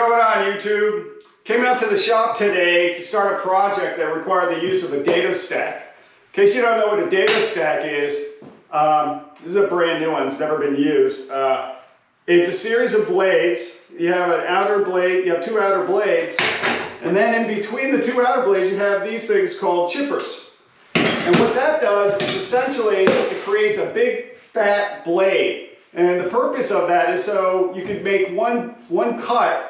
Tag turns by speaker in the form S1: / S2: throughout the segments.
S1: going on, YouTube? Came out to the shop today to start a project that required the use of a dado stack. In case you don't know what a dado stack is, this is a brand new one, it's never been used. It's a series of blades. You have an outer blade, you have two outer blades, and then in between the two outer blades you have these things called chippers. And what that does is essentially it creates a big fat blade. And the purpose of that is so you can make one cut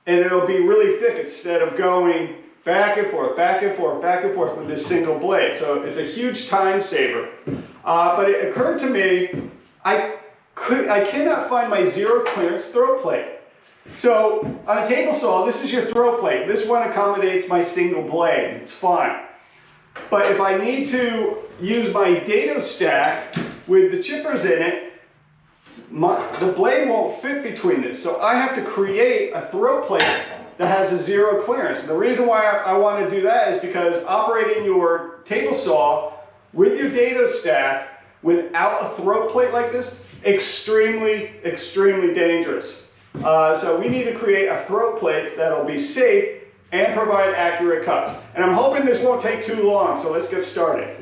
S1: and it'll be really thick instead of going back and forth, back and forth, back and forth with this single blade. So it's a huge time saver. But it occurred to me, I cannot find my zero clearance throat plate. So on a table saw, this is your throat plate. This one accommodates my single blade. It's fine. But if I need to use my dado stack with the chippers in it, the blade won't fit between this. So I have to create a throat plate that has a zero clearance. And the reason why I want to do that is because operating your table saw with your dado stack without a throat plate like this, extremely dangerous. So we need to create a throat plate that'll be safe and provide accurate cuts. And I'm hoping this won't take too long, so let's get started.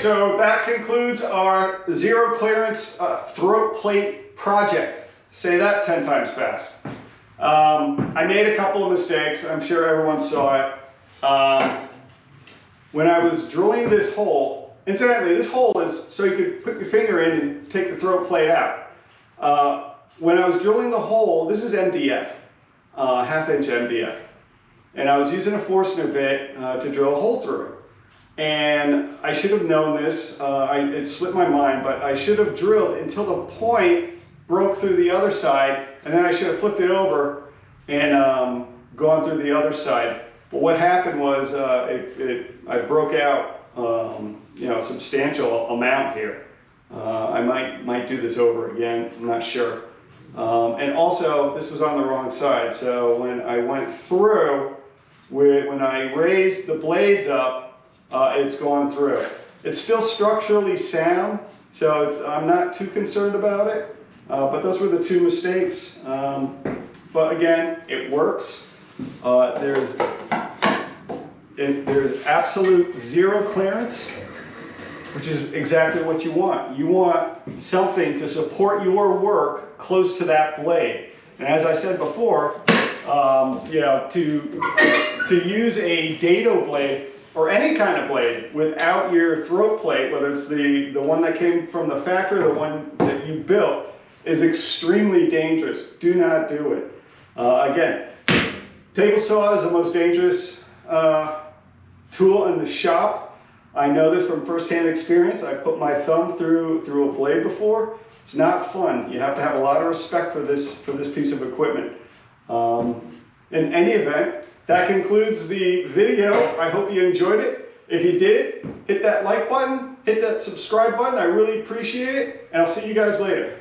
S1: so that concludes our zero clearance throat plate project. Say that 10 times fast. I made a couple of mistakes. I'm sure everyone saw it. When I was drilling this hole, incidentally, this hole is so you could put your finger in and take the throat plate out. When I was drilling the hole, this is MDF, half-inch MDF. And I was using a Forstner bit to drill a hole through it. And I should have known this, it slipped my mind, but I should have drilled until the point broke through the other side, and then I should have flipped it over and gone through the other side. But what happened was I broke out a substantial amount here. I might do this over again, I'm not sure. And also, this was on the wrong side, so when I went through, when I raised the blades up, it's gone through. It's still structurally sound, so I'm not too concerned about it. But those were the two mistakes. But again, it works. There's absolute zero clearance, which is exactly what you want. You want something to support your work close to that blade. And as I said before, to use a dado blade or any kind of blade without your throat plate, whether it's the one that came from the factory or the one that you built, is extremely dangerous. Do not do it. Again, table saw is the most dangerous tool in the shop. I know this from firsthand experience. I've put my thumb through a blade before. It's not fun. You have to have a lot of respect for this piece of equipment. In any event, that concludes the video. I hope you enjoyed it. If you did, hit that like button, hit that subscribe button. I really appreciate it, and I'll see you guys later.